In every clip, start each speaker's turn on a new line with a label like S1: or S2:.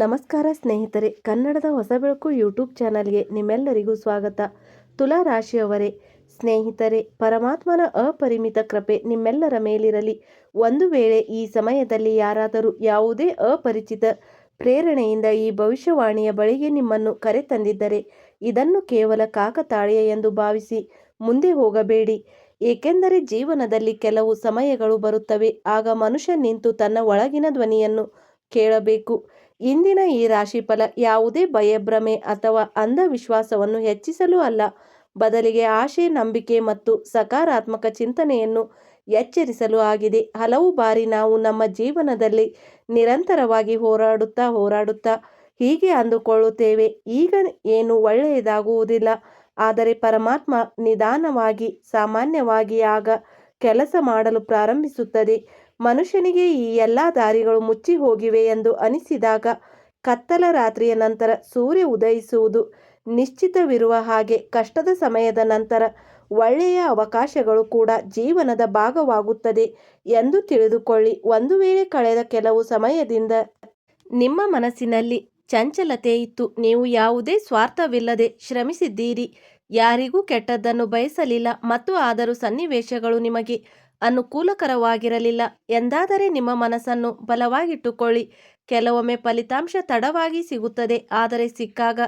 S1: ನಮಸ್ಕಾರ ಸ್ನೇಹಿತರೆ, ಕನ್ನಡದ ಹೊಸ ಬೆಳಕು ಯೂಟ್ಯೂಬ್ ಚಾನಲ್ಗೆ ನಿಮ್ಮೆಲ್ಲರಿಗೂ ಸ್ವಾಗತ. ತುಲಾ ರಾಶಿಯವರೇ, ಸ್ನೇಹಿತರೆ, ಪರಮಾತ್ಮನ ಅಪರಿಮಿತ ಕೃಪೆ ನಿಮ್ಮೆಲ್ಲರ ಮೇಲಿರಲಿ. ಒಂದು ವೇಳೆ ಈ ಸಮಯದಲ್ಲಿ ಯಾರಾದರೂ ಯಾವುದೇ ಅಪರಿಚಿತ ಪ್ರೇರಣೆಯಿಂದ ಈ ಭವಿಷ್ಯವಾಣಿಯ ಬಳಿಗೆ ನಿಮ್ಮನ್ನು ಕರೆತಂದಿದ್ದರೆ ಇದನ್ನು ಕೇವಲ ಕಾಕತಾಳೀಯ ಎಂದು ಭಾವಿಸಿ ಮುಂದೆ ಹೋಗಬೇಡಿ. ಏಕೆಂದರೆ ಜೀವನದಲ್ಲಿ ಕೆಲವು ಸಮಯಗಳು ಬರುತ್ತವೆ, ಆಗ ಮನುಷ್ಯ ನಿಂತು ತನ್ನ ಒಳಗಿನ ಧ್ವನಿಯನ್ನು ಕೇಳಬೇಕು. ಇಂದಿನ ಈ ರಾಶಿಫಲ ಯಾವುದೇ ಭಯಭ್ರಮೆ ಅಥವಾ ಅಂಧವಿಶ್ವಾಸವನ್ನು ಹೆಚ್ಚಿಸಲು ಅಲ್ಲ, ಬದಲಿಗೆ ಆಶೆ, ನಂಬಿಕೆ ಮತ್ತು ಸಕಾರಾತ್ಮಕ ಚಿಂತನೆಯನ್ನು ಎಚ್ಚರಿಸಲು ಆಗಿದೆ. ಹಲವು ಬಾರಿ ನಾವು ನಮ್ಮ ಜೀವನದಲ್ಲಿ ನಿರಂತರವಾಗಿ ಹೋರಾಡುತ್ತಾ ಹೀಗೆ ಅಂದುಕೊಳ್ಳುತ್ತೇವೆ, ಈಗ ಏನು ಒಳ್ಳೆಯದಾಗುವುದಿಲ್ಲ. ಆದರೆ ಪರಮಾತ್ಮ ನಿಧಾನವಾಗಿ, ಸಾಮಾನ್ಯವಾಗಿ ಆಗ ಕೆಲಸ ಮಾಡಲು ಪ್ರಾರಂಭಿಸುತ್ತದೆ. ಮನುಷ್ಯನಿಗೆ ಈ ಎಲ್ಲ ದಾರಿಗಳು ಮುಚ್ಚಿ ಹೋಗಿವೆ ಎಂದು ಅನಿಸಿದಾಗ, ಕತ್ತಲ ರಾತ್ರಿಯ ನಂತರ ಸೂರ್ಯ ಉದಯಿಸುವುದು ನಿಶ್ಚಿತವಿರುವ ಹಾಗೆ ಕಷ್ಟದ ಸಮಯದ ನಂತರ ಒಳ್ಳೆಯ ಅವಕಾಶಗಳು ಕೂಡ ಜೀವನದ ಭಾಗವಾಗುತ್ತದೆ ಎಂದು ತಿಳಿದುಕೊಳ್ಳಿ. ಒಂದು ವೇಳೆ ಕಳೆದ ಕೆಲವು ಸಮಯದಿಂದ ನಿಮ್ಮ ಮನಸ್ಸಿನಲ್ಲಿ ಚಂಚಲತೆ ಇತ್ತು, ನೀವು ಯಾವುದೇ ಸ್ವಾರ್ಥವಿಲ್ಲದೆ ಶ್ರಮಿಸಿದ್ದೀರಿ, ಯಾರಿಗೂ ಕೆಟ್ಟದ್ದನ್ನು ಬಯಸಲಿಲ್ಲ ಮತ್ತು ಆದರೂ ಸನ್ನಿವೇಶಗಳು ನಿಮಗೆ ಅನುಕೂಲಕರವಾಗಿರಲಿಲ್ಲ ಎಂದಾದರೆ ನಿಮ್ಮ ಮನಸ್ಸನ್ನು ಬಲವಾಗಿಟ್ಟುಕೊಳ್ಳಿ. ಕೆಲವೊಮ್ಮೆ ಫಲಿತಾಂಶ ತಡವಾಗಿ ಸಿಗುತ್ತದೆ, ಆದರೆ ಸಿಕ್ಕಾಗ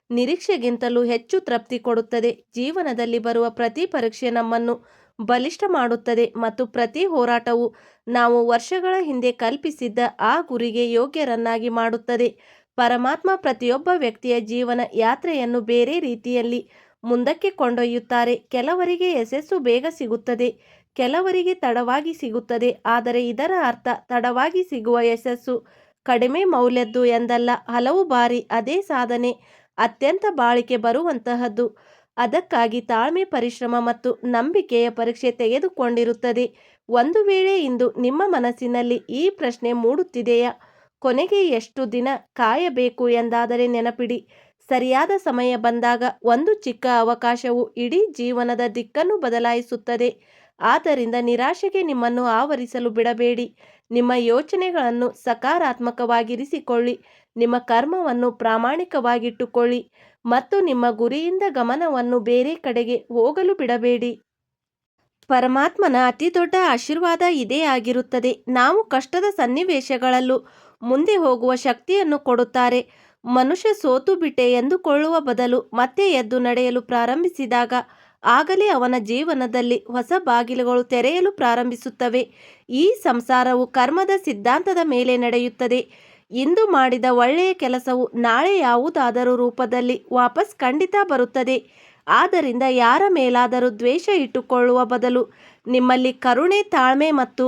S1: ನಿರೀಕ್ಷೆಗಿಂತಲೂ ಹೆಚ್ಚು ತೃಪ್ತಿ ಕೊಡುತ್ತದೆ. ಜೀವನದಲ್ಲಿ ಬರುವ ಪ್ರತಿ ಪರೀಕ್ಷೆ ನಮ್ಮನ್ನು ಬಲಿಷ್ಠ ಮಾಡುತ್ತದೆ ಮತ್ತು ಪ್ರತಿ ಹೋರಾಟವು ನಾವು ವರ್ಷಗಳ ಹಿಂದೆ ಕಲ್ಪಿಸಿದ್ದ ಆ ಗುರಿಗೆ ಯೋಗ್ಯರನ್ನಾಗಿ ಮಾಡುತ್ತದೆ. ಪರಮಾತ್ಮ ಪ್ರತಿಯೊಬ್ಬ ವ್ಯಕ್ತಿಯ ಜೀವನ ಯಾತ್ರೆಯನ್ನು ಬೇರೆ ರೀತಿಯಲ್ಲಿ ಮುಂದಕ್ಕೆ ಕೊಂಡೊಯ್ಯುತ್ತಾರೆ. ಕೆಲವರಿಗೆ ಯಶಸ್ಸು ಬೇಗ ಸಿಗುತ್ತದೆ, ಕೆಲವರಿಗೆ ತಡವಾಗಿ ಸಿಗುತ್ತದೆ. ಆದರೆ ಇದರ ಅರ್ಥ ತಡವಾಗಿ ಸಿಗುವ ಯಶಸ್ಸು ಕಡಿಮೆ ಮೌಲ್ಯದ್ದು ಎಂದಲ್ಲ. ಹಲವು ಬಾರಿ ಅದೇ ಸಾಧನೆ ಅತ್ಯಂತ ಬಾಳಿಕೆ ಬರುವಂತಹದ್ದು. ಅದಕ್ಕಾಗಿ ತಾಳ್ಮೆ, ಪರಿಶ್ರಮ ಮತ್ತು ನಂಬಿಕೆಯ ಪರೀಕ್ಷೆ ತೆಗೆದುಕೊಂಡಿರುತ್ತದೆ. ಒಂದು ವೇಳೆ ಇಂದು ನಿಮ್ಮ ಮನಸ್ಸಿನಲ್ಲಿ ಈ ಪ್ರಶ್ನೆ ಮೂಡುತ್ತಿದೆಯಾ, ಕೊನೆಗೆ ಎಷ್ಟು ದಿನ ಕಾಯಬೇಕು ಎಂದಾದರೆ ನೆನಪಿಡಿ, ಸರಿಯಾದ ಸಮಯ ಬಂದಾಗ ಒಂದು ಚಿಕ್ಕ ಅವಕಾಶವು ಇಡೀ ಜೀವನದ ದಿಕ್ಕನ್ನು ಬದಲಾಯಿಸುತ್ತದೆ. ಆದ್ದರಿಂದ ನಿರಾಶೆಗೆ ನಿಮ್ಮನ್ನು ಆವರಿಸಲು ಬಿಡಬೇಡಿ. ನಿಮ್ಮ ಯೋಚನೆಗಳನ್ನು ಸಕಾರಾತ್ಮಕವಾಗಿರಿಸಿಕೊಳ್ಳಿ, ನಿಮ್ಮ ಕರ್ಮವನ್ನು ಪ್ರಾಮಾಣಿಕವಾಗಿಟ್ಟುಕೊಳ್ಳಿ ಮತ್ತು ನಿಮ್ಮ ಗುರಿಯಿಂದ ಗಮನವನ್ನು ಬೇರೆ ಕಡೆಗೆ ಹೋಗಲು ಬಿಡಬೇಡಿ. ಪರಮಾತ್ಮನ ಅತಿದೊಡ್ಡ ಆಶೀರ್ವಾದ ಇದೇ ಆಗಿರುತ್ತದೆ. ನಾವು ಕಷ್ಟದ ಸನ್ನಿವೇಶಗಳಲ್ಲೂ ಮುಂದೆ ಹೋಗುವ ಶಕ್ತಿಯನ್ನು ಕೊಡುತ್ತಾರೆ. ಮನುಷ್ಯ ಸೋತು ಬಿಟ್ಟೆ ಎಂದುಕೊಳ್ಳುವ ಬದಲು ಮತ್ತೆ ಎದ್ದು ನಡೆಯಲು ಪ್ರಾರಂಭಿಸಿದಾಗ ಆಗಲೇ ಅವನ ಜೀವನದಲ್ಲಿ ಹೊಸ ಬಾಗಿಲುಗಳು ತೆರೆಯಲು ಪ್ರಾರಂಭಿಸುತ್ತವೆ. ಈ ಸಂಸಾರವು ಕರ್ಮದ ಸಿದ್ಧಾಂತದ ಮೇಲೆ ನಡೆಯುತ್ತದೆ. ಇಂದು ಮಾಡಿದ ಒಳ್ಳೆಯ ಕೆಲಸವು ನಾಳೆ ಯಾವುದಾದರೂ ರೂಪದಲ್ಲಿ ವಾಪಸ್ ಖಂಡಿತ ಬರುತ್ತದೆ. ಆದ್ದರಿಂದ ಯಾರ ಮೇಲಾದರೂ ದ್ವೇಷ ಇಟ್ಟುಕೊಳ್ಳುವ ಬದಲು ನಿಮ್ಮಲ್ಲಿ ಕರುಣೆ, ತಾಳ್ಮೆ ಮತ್ತು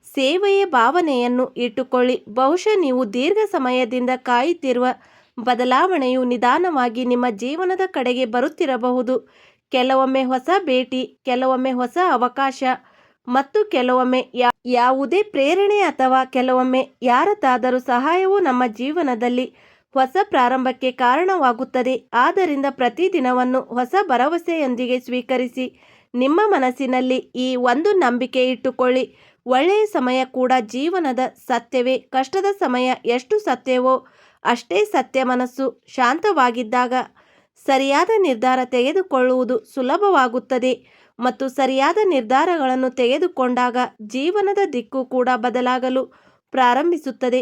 S1: ಸೇವೆಯ ಭಾವನೆಯನ್ನು ಇಟ್ಟುಕೊಳ್ಳಿ. ಬಹುಶಃ ನೀವು ದೀರ್ಘ ಸಮಯದಿಂದ ಕಾಯುತ್ತಿರುವ ಬದಲಾವಣೆಯು ನಿಧಾನವಾಗಿ ನಿಮ್ಮ ಜೀವನದ ಕಡೆಗೆ ಬರುತ್ತಿರಬಹುದು. ಕೆಲವೊಮ್ಮೆ ಹೊಸ ಭೇಟಿ, ಕೆಲವೊಮ್ಮೆ ಹೊಸ ಅವಕಾಶ ಮತ್ತು ಕೆಲವೊಮ್ಮೆ ಯಾವುದೇ ಪ್ರೇರಣೆ ಅಥವಾ ಕೆಲವೊಮ್ಮೆ ಯಾರದಾದರೂ ಸಹಾಯವು ನಮ್ಮ ಜೀವನದಲ್ಲಿ ಹೊಸ ಪ್ರಾರಂಭಕ್ಕೆ ಕಾರಣವಾಗುತ್ತದೆ. ಆದ್ದರಿಂದ ಪ್ರತಿದಿನವನ್ನು ಹೊಸ ಭರವಸೆಯೊಂದಿಗೆ ಸ್ವೀಕರಿಸಿ. ನಿಮ್ಮ ಮನಸ್ಸಿನಲ್ಲಿ ಈ ಒಂದು ನಂಬಿಕೆ ಇಟ್ಟುಕೊಳ್ಳಿ, ಒಳ್ಳೆಯ ಸಮಯ ಕೂಡ ಜೀವನದ ಸತ್ಯವೇ. ಕಷ್ಟದ ಸಮಯ ಎಷ್ಟು ಸತ್ಯವೋ ಅಷ್ಟೇ ಸತ್ಯ. ಮನಸ್ಸು ಶಾಂತವಾಗಿದ್ದಾಗ ಸರಿಯಾದ ನಿರ್ಧಾರ ತೆಗೆದುಕೊಳ್ಳುವುದು ಸುಲಭವಾಗುತ್ತದೆ ಮತ್ತು ಸರಿಯಾದ ನಿರ್ಧಾರಗಳನ್ನು ತೆಗೆದುಕೊಂಡಾಗ ಜೀವನದ ದಿಕ್ಕು ಕೂಡ ಬದಲಾಗಲು ಪ್ರಾರಂಭಿಸುತ್ತದೆ.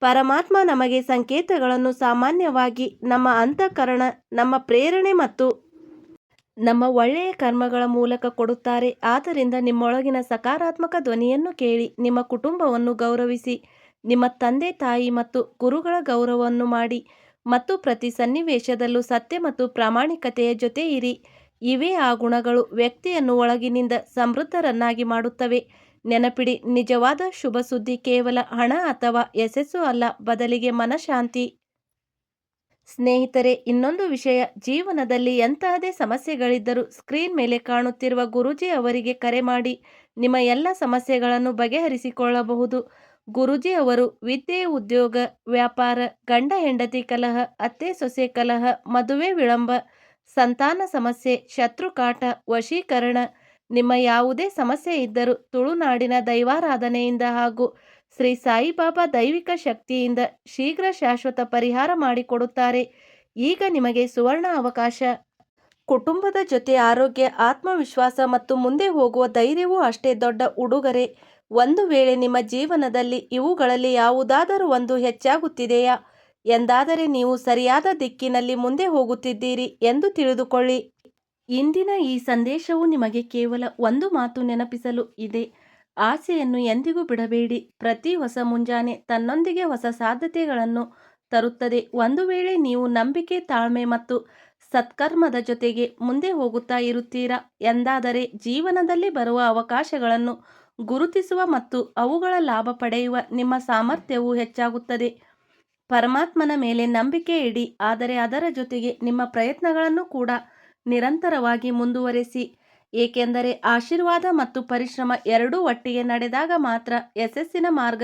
S1: ಪರಮಾತ್ಮ ನಮಗೆ ಸಂಕೇತಗಳನ್ನು ಸಾಮಾನ್ಯವಾಗಿ ನಮ್ಮ ಅಂತಃಕರಣ, ನಮ್ಮ ಪ್ರೇರಣೆ ಮತ್ತು ನಮ್ಮ ಒಳ್ಳೆಯ ಕರ್ಮಗಳ ಮೂಲಕ ಕೊಡುತ್ತಾರೆ. ಆದ್ದರಿಂದ ನಿಮ್ಮೊಳಗಿನ ಸಕಾರಾತ್ಮಕ ಧ್ವನಿಯನ್ನು ಕೇಳಿ, ನಿಮ್ಮ ಕುಟುಂಬವನ್ನು ಗೌರವಿಸಿ, ನಿಮ್ಮ ತಂದೆ ತಾಯಿ ಮತ್ತು ಗುರುಗಳ ಗೌರವವನ್ನು ಮಾಡಿ ಮತ್ತು ಪ್ರತಿ ಸನ್ನಿವೇಶದಲ್ಲೂ ಸತ್ಯ ಮತ್ತು ಪ್ರಾಮಾಣಿಕತೆಯ ಜೊತೆ ಇರಿ. ಇವೇ ಆ ಗುಣಗಳು ವ್ಯಕ್ತಿಯನ್ನು ಒಳಗಿನಿಂದ ಸಮೃದ್ಧರನ್ನಾಗಿ ಮಾಡುತ್ತವೆ. ನೆನಪಿಡಿ, ನಿಜವಾದ ಶುಭ ಸುದ್ದಿ ಕೇವಲ ಹಣ ಅಥವಾ ಯಶಸ್ಸು ಅಲ್ಲ, ಬದಲಿಗೆ ಮನಃಶಾಂತಿ. ಸ್ನೇಹಿತರೆ, ಇನ್ನೊಂದು ವಿಷಯ, ಜೀವನದಲ್ಲಿ ಎಂತಹದೇ ಸಮಸ್ಯೆಗಳಿದ್ದರೂ ಸ್ಕ್ರೀನ್ ಮೇಲೆ ಕಾಣುತ್ತಿರುವ ಗುರೂಜಿ ಅವರಿಗೆ ಕರೆ ಮಾಡಿ ನಿಮ್ಮ ಎಲ್ಲ ಸಮಸ್ಯೆಗಳನ್ನು ಬಗೆಹರಿಸಿಕೊಳ್ಳಬಹುದು. ಗುರೂಜಿ ಅವರು ವಿದ್ಯೆ, ಉದ್ಯೋಗ, ವ್ಯಾಪಾರ, ಗಂಡ ಹೆಂಡತಿ ಕಲಹ, ಅತ್ತೆ ಸೊಸೆ ಕಲಹ, ಮದುವೆ ವಿಳಂಬ, ಸಂತಾನ ಸಮಸ್ಯೆ, ಶತ್ರುಕಾಟ, ವಶೀಕರಣ, ನಿಮ್ಮ ಯಾವುದೇ ಸಮಸ್ಯೆ ಇದ್ದರೂ ತುಳುನಾಡಿನ ದೈವಾರಾಧನೆಯಿಂದ ಹಾಗೂ ಶ್ರೀ ಸಾಯಿಬಾಬಾ ದೈವಿಕ ಶಕ್ತಿಯಿಂದ ಶೀಘ್ರ ಶಾಶ್ವತ ಪರಿಹಾರ ಮಾಡಿಕೊಡುತ್ತಾರೆ. ಈಗ ನಿಮಗೆ ಸುವರ್ಣ ಅವಕಾಶ. ಕುಟುಂಬದ ಜೊತೆ ಆರೋಗ್ಯ, ಆತ್ಮವಿಶ್ವಾಸ ಮತ್ತು ಮುಂದೆ ಹೋಗುವ ಧೈರ್ಯವೂ ಅಷ್ಟೇ ದೊಡ್ಡ ಉಡುಗೊರೆ. ಒಂದು ವೇಳೆ ನಿಮ್ಮ ಜೀವನದಲ್ಲಿ ಇವುಗಳಲ್ಲಿ ಯಾವುದಾದರೂ ಒಂದು ಹೆಚ್ಚಾಗುತ್ತಿದೆಯಾ ಎಂದಾದರೆ ನೀವು ಸರಿಯಾದ ದಿಕ್ಕಿನಲ್ಲಿ ಮುಂದೆ ಹೋಗುತ್ತಿದ್ದೀರಿ ಎಂದು ತಿಳಿದುಕೊಳ್ಳಿ. ಇಂದಿನ ಈ ಸಂದೇಶವು ನಿಮಗೆ ಕೇವಲ ಒಂದು ಮಾತು ನೆನಪಿಸಲು ಇದೆ. ಆಸೆಯನ್ನು ಎಂದಿಗೂ ಬಿಡಬೇಡಿ. ಪ್ರತಿ ಹೊಸ ಮುಂಜಾನೆ ತನ್ನೊಂದಿಗೆ ಹೊಸ ಸಾಧ್ಯತೆಗಳನ್ನು ತರುತ್ತದೆ. ಒಂದು ವೇಳೆ ನೀವು ನಂಬಿಕೆ, ತಾಳ್ಮೆ ಮತ್ತು ಸತ್ಕರ್ಮದ ಜೊತೆಗೆ ಮುಂದೆ ಹೋಗುತ್ತಾ ಇರುತ್ತೀರಾ ಎಂದಾದರೆ ಜೀವನದಲ್ಲಿ ಬರುವ ಅವಕಾಶಗಳನ್ನು ಗುರುತಿಸುವ ಮತ್ತು ಅವುಗಳ ಲಾಭ ಪಡೆಯುವ ನಿಮ್ಮ ಸಾಮರ್ಥ್ಯವು ಹೆಚ್ಚಾಗುತ್ತದೆ. ಪರಮಾತ್ಮನ ಮೇಲೆ ನಂಬಿಕೆ ಇಡಿ, ಆದರೆ ಅದರ ಜೊತೆಗೆ ನಿಮ್ಮ ಪ್ರಯತ್ನಗಳನ್ನು ಕೂಡ ನಿರಂತರವಾಗಿ ಮುಂದುವರೆಸಿ. ಏಕೆಂದರೆ ಆಶೀರ್ವಾದ ಮತ್ತು ಪರಿಶ್ರಮ ಎರಡೂ ಒಟ್ಟಿಗೆ ನಡೆದಾಗ ಮಾತ್ರ ಯಶಸ್ಸಿನ ಮಾರ್ಗ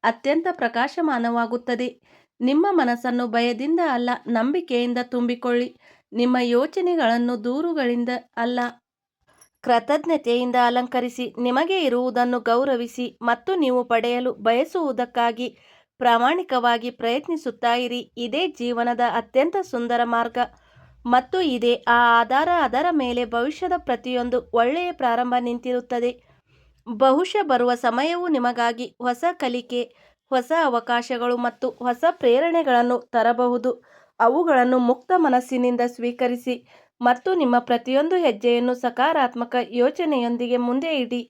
S1: ಅತ್ಯಂತ ಪ್ರಕಾಶಮಾನವಾಗುತ್ತದೆ. ನಿಮ್ಮ ಮನಸ್ಸನ್ನು ಭಯದಿಂದ ಅಲ್ಲ, ನಂಬಿಕೆಯಿಂದ ತುಂಬಿಕೊಳ್ಳಿ. ನಿಮ್ಮ ಯೋಚನೆಗಳನ್ನು ದೂರುಗಳಿಂದ ಅಲ್ಲ, ಕೃತಜ್ಞತೆಯಿಂದ ಅಲಂಕರಿಸಿ. ನಿಮಗೆ ಇರುವುದನ್ನು ಗೌರವಿಸಿ ಮತ್ತು ನೀವು ಪಡೆಯಲು ಬಯಸುವುದಕ್ಕಾಗಿ ಪ್ರಾಮಾಣಿಕವಾಗಿ ಪ್ರಯತ್ನಿಸುತ್ತಾ ಇರಿ. ಇದೇ ಜೀವನದ ಅತ್ಯಂತ ಸುಂದರ ಮಾರ್ಗ ಮತ್ತು ಇದೇ ಆ ಆಧಾರ. ಅದರ ಮೇಲೆ ಭವಿಷ್ಯದ ಪ್ರತಿಯೊಂದು ಒಳ್ಳೆಯ ಪ್ರಾರಂಭ ನಿಂತಿರುತ್ತದೆ. ಬಹುಶಃ ಬರುವ ಸಮಯವು ನಿಮಗಾಗಿ ಹೊಸ ಕಲಿಕೆ, ಹೊಸ ಅವಕಾಶಗಳು ಮತ್ತು ಹೊಸ ಪ್ರೇರಣೆಗಳನ್ನು ತರಬಹುದು. ಅವುಗಳನ್ನು ಮುಕ್ತ ಮನಸ್ಸಿನಿಂದ ಸ್ವೀಕರಿಸಿ ಮತ್ತು ನಿಮ್ಮ ಪ್ರತಿಯೊಂದು ಹೆಜ್ಜೆಯನ್ನು ಸಕಾರಾತ್ಮಕ ಯೋಚನೆಯೊಂದಿಗೆ ಮುಂದೆ ಇಡಿ.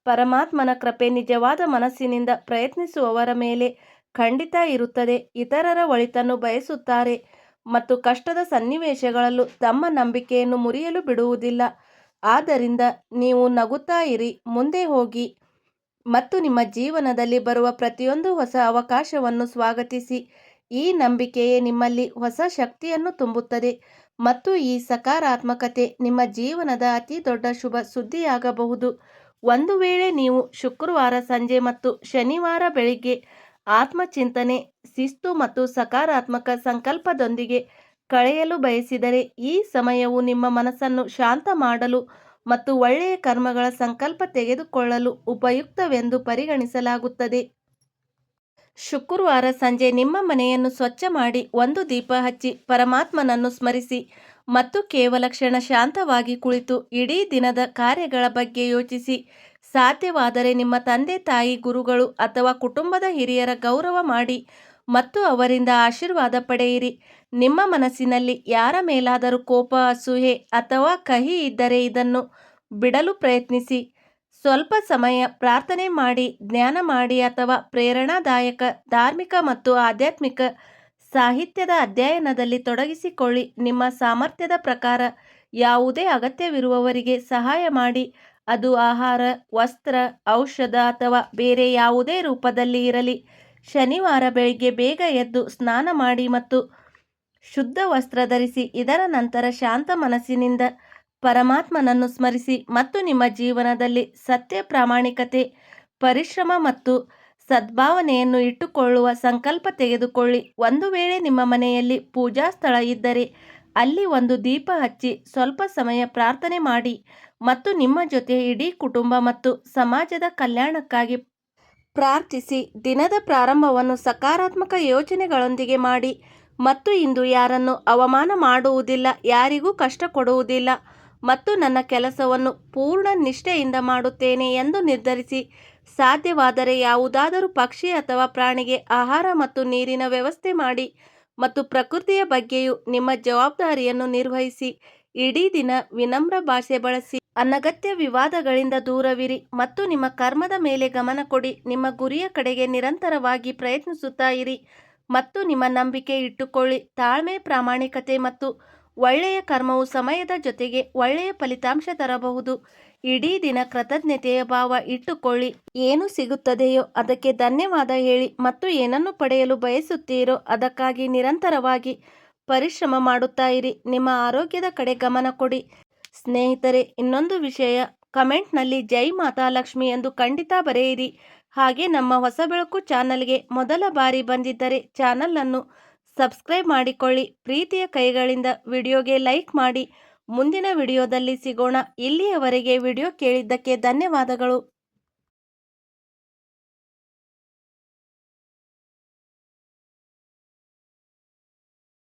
S1: ಪರಮಾತ್ಮನ ಕೃಪೆ ನಿಜವಾದ ಮನಸ್ಸಿನಿಂದ ಪ್ರಯತ್ನಿಸುವವರ ಮೇಲೆ ಖಂಡಿತ ಇರುತ್ತದೆ. ಇತರರ ಒಳಿತನ್ನು ಬಯಸುತ್ತಾರೆ ಮತ್ತು ಕಷ್ಟದ ಸನ್ನಿವೇಶಗಳಲ್ಲೂ ತಮ್ಮ ನಂಬಿಕೆಯನ್ನು ಮುರಿಯಲು ಬಿಡುವುದಿಲ್ಲ. ಆದ್ದರಿಂದ ನೀವು ನಗುತ್ತಾ ಇರಿ, ಮುಂದೆ ಹೋಗಿ ಮತ್ತು ನಿಮ್ಮ ಜೀವನದಲ್ಲಿ ಬರುವ ಪ್ರತಿಯೊಂದು ಹೊಸ ಅವಕಾಶವನ್ನು ಸ್ವಾಗತಿಸಿ. ಈ ನಂಬಿಕೆಯೇ ನಿಮ್ಮಲ್ಲಿ ಹೊಸ ಶಕ್ತಿಯನ್ನು ತುಂಬುತ್ತದೆ ಮತ್ತು ಈ ಸಕಾರಾತ್ಮಕತೆ ನಿಮ್ಮ ಜೀವನದ ಅತಿ ದೊಡ್ಡ ಶುಭ ಸುದ್ದಿಯಾಗಬಹುದು. ಒಂದು ವೇಳೆ ನೀವು ಶುಕ್ರವಾರ ಸಂಜೆ ಮತ್ತು ಶನಿವಾರ ಬೆಳಿಗ್ಗೆ ಆತ್ಮಚಿಂತನೆ, ಶಿಸ್ತು ಮತ್ತು ಸಕಾರಾತ್ಮಕ ಸಂಕಲ್ಪದೊಂದಿಗೆ ಕಳೆಯಲು ಬಯಸಿದರೆ, ಈ ಸಮಯವು ನಿಮ್ಮ ಮನಸ್ಸನ್ನು ಶಾಂತ ಮಾಡಲು ಮತ್ತು ಒಳ್ಳೆಯ ಕರ್ಮಗಳ ಸಂಕಲ್ಪ ತೆಗೆದುಕೊಳ್ಳಲು ಉಪಯುಕ್ತವೆಂದು ಪರಿಗಣಿಸಲಾಗುತ್ತದೆ. ಶುಕ್ರವಾರ ಸಂಜೆ ನಿಮ್ಮ ಮನೆಯನ್ನು ಸ್ವಚ್ಛ ಮಾಡಿ, ಒಂದು ದೀಪ ಹಚ್ಚಿ, ಪರಮಾತ್ಮನನ್ನು ಸ್ಮರಿಸಿ ಮತ್ತು ಕೇವಲ ಕ್ಷಣ ಶಾಂತವಾಗಿ ಕುಳಿತು ಇಡೀ ದಿನದ ಕಾರ್ಯಗಳ ಬಗ್ಗೆ ಯೋಚಿಸಿ. ಸಾಧ್ಯವಾದರೆ ನಿಮ್ಮ ತಂದೆ ತಾಯಿ, ಗುರುಗಳು ಅಥವಾ ಕುಟುಂಬದ ಹಿರಿಯರ ಗೌರವ ಮಾಡಿ ಮತ್ತು ಅವರಿಂದ ಆಶೀರ್ವಾದ ಪಡೆಯಿರಿ. ನಿಮ್ಮ ಮನಸ್ಸಿನಲ್ಲಿ ಯಾರ ಮೇಲಾದರೂ ಕೋಪ, ಅಸೂಯೆ ಅಥವಾ ಕಹಿ ಇದ್ದರೆ ಇದನ್ನು ಬಿಡಲು ಪ್ರಯತ್ನಿಸಿ. ಸ್ವಲ್ಪ ಸಮಯ ಪ್ರಾರ್ಥನೆ ಮಾಡಿ, ಧ್ಯಾನ ಮಾಡಿ ಅಥವಾ ಪ್ರೇರಣಾದಾಯಕ ಧಾರ್ಮಿಕ ಮತ್ತು ಆಧ್ಯಾತ್ಮಿಕ ಸಾಹಿತ್ಯದ ಅಧ್ಯಯನದಲ್ಲಿ ತೊಡಗಿಸಿಕೊಳ್ಳಿ. ನಿಮ್ಮ ಸಾಮರ್ಥ್ಯದ ಪ್ರಕಾರ ಯಾವುದೇ ಅಗತ್ಯವಿರುವವರಿಗೆ ಸಹಾಯ ಮಾಡಿ. ಅದು ಆಹಾರ, ವಸ್ತ್ರ, ಔಷಧ ಅಥವಾ ಬೇರೆ ಯಾವುದೇ ರೂಪದಲ್ಲಿ ಇರಲಿ. ಶನಿವಾರ ಬೆಳಿಗ್ಗೆ ಬೇಗ ಎದ್ದು ಸ್ನಾನ ಮಾಡಿ ಮತ್ತು ಶುದ್ಧ ವಸ್ತ್ರ ಧರಿಸಿ. ಇದರ ನಂತರ ಶಾಂತ ಮನಸ್ಸಿನಿಂದ ಪರಮಾತ್ಮನನ್ನು ಸ್ಮರಿಸಿ ಮತ್ತು ನಿಮ್ಮ ಜೀವನದಲ್ಲಿ ಸತ್ಯ, ಪ್ರಾಮಾಣಿಕತೆ, ಪರಿಶ್ರಮ ಮತ್ತು ಸದ್ಭಾವನೆಯನ್ನು ಇಟ್ಟುಕೊಳ್ಳುವ ಸಂಕಲ್ಪ ತೆಗೆದುಕೊಳ್ಳಿ. ಒಂದು ವೇಳೆ ನಿಮ್ಮ ಮನೆಯಲ್ಲಿ ಪೂಜಾ ಸ್ಥಳ ಇದ್ದರೆ ಅಲ್ಲಿ ಒಂದು ದೀಪ ಹಚ್ಚಿ ಸ್ವಲ್ಪ ಸಮಯ ಪ್ರಾರ್ಥನೆ ಮಾಡಿ ಮತ್ತು ನಿಮ್ಮ ಜೊತೆ ಇಡೀ ಕುಟುಂಬ ಮತ್ತು ಸಮಾಜದ ಕಲ್ಯಾಣಕ್ಕಾಗಿ ಪ್ರಾರ್ಥಿಸಿ. ದಿನದ ಪ್ರಾರಂಭವನ್ನು ಸಕಾರಾತ್ಮಕ ಯೋಚನೆಗಳೊಂದಿಗೆ ಮಾಡಿ ಮತ್ತು ಇಂದು ಯಾರನ್ನು ಅವಮಾನ ಮಾಡುವುದಿಲ್ಲ, ಯಾರಿಗೂ ಕಷ್ಟ ಕೊಡುವುದಿಲ್ಲ ಮತ್ತು ನನ್ನ ಕೆಲಸವನ್ನು ಪೂರ್ಣ ನಿಷ್ಠೆಯಿಂದ ಮಾಡುತ್ತೇನೆ ಎಂದು ನಿರ್ಧರಿಸಿ. ಸಾಧ್ಯವಾದರೆ ಯಾವುದಾದರೂ ಪಕ್ಷಿ ಅಥವಾ ಪ್ರಾಣಿಗೆ ಆಹಾರ ಮತ್ತು ನೀರಿನ ವ್ಯವಸ್ಥೆ ಮಾಡಿ ಮತ್ತು ಪ್ರಕೃತಿಯ ಬಗ್ಗೆಯೂ ನಿಮ್ಮ ಜವಾಬ್ದಾರಿಯನ್ನು ನಿರ್ವಹಿಸಿ. ಇಡೀ ದಿನ ವಿನಮ್ರ ಭಾಷೆ ಬಳಸಿ. ಅನಗತ್ಯ ವಿವಾದಗಳಿಂದ ದೂರವಿರಿ ಮತ್ತು ನಿಮ್ಮ ಕರ್ಮದ ಮೇಲೆ ಗಮನ ಕೊಡಿ. ನಿಮ್ಮ ಗುರಿಯ ಕಡೆಗೆ ನಿರಂತರವಾಗಿ ಪ್ರಯತ್ನಿಸುತ್ತಾ ಇರಿ ಮತ್ತು ನಿಮ್ಮ ನಂಬಿಕೆ ಇಟ್ಟುಕೊಳ್ಳಿ. ತಾಳ್ಮೆ, ಪ್ರಾಮಾಣಿಕತೆ ಮತ್ತು ಒಳ್ಳೆಯ ಕರ್ಮವು ಸಮಯದ ಜೊತೆಗೆ ಒಳ್ಳೆಯ ಫಲಿತಾಂಶ ತರಬಹುದು. ಇಡೀ ದಿನ ಕೃತಜ್ಞತೆಯ ಭಾವ ಇಟ್ಟುಕೊಳ್ಳಿ. ಏನು ಸಿಗುತ್ತದೆಯೋ ಅದಕ್ಕೆ ಧನ್ಯವಾದ ಹೇಳಿ ಮತ್ತು ಏನನ್ನು ಪಡೆಯಲು ಬಯಸುತ್ತೀರೋ ಅದಕ್ಕಾಗಿ ನಿರಂತರವಾಗಿ ಪರಿಶ್ರಮ ಮಾಡುತ್ತಾ ಇರಿ. ನಿಮ್ಮ ಆರೋಗ್ಯದ ಕಡೆ ಗಮನ ಕೊಡಿ. ಸ್ನೇಹಿತರೆ, ಇನ್ನೊಂದು ವಿಷಯ, ಕಮೆಂಟ್ನಲ್ಲಿ ಜೈ ಮಾತಾ ಲಕ್ಷ್ಮಿ ಎಂದು ಖಂಡಿತ ಬರೆಯಿರಿ. ಹಾಗೆ ನಮ್ಮ ಹೊಸ ಬೆಳಕು ಚಾನಲ್ಗೆ ಮೊದಲ ಬಾರಿ ಬಂದಿದ್ದರೆ ಚಾನಲನ್ನು ಸಬ್ಸ್ಕ್ರೈಬ್ ಮಾಡಿಕೊಳ್ಳಿ. ಪ್ರೀತಿಯ ಕೈಗಳಿಂದ ವಿಡಿಯೋಗೆ ಲೈಕ್ ಮಾಡಿ. ಮುಂದಿನ ವಿಡಿಯೋದಲ್ಲಿ ಸಿಗೋಣ. ಇಲ್ಲಿಯವರೆಗೆ ವಿಡಿಯೋ ಕೇಳಿದ್ದಕ್ಕೆ ಧನ್ಯವಾದಗಳು.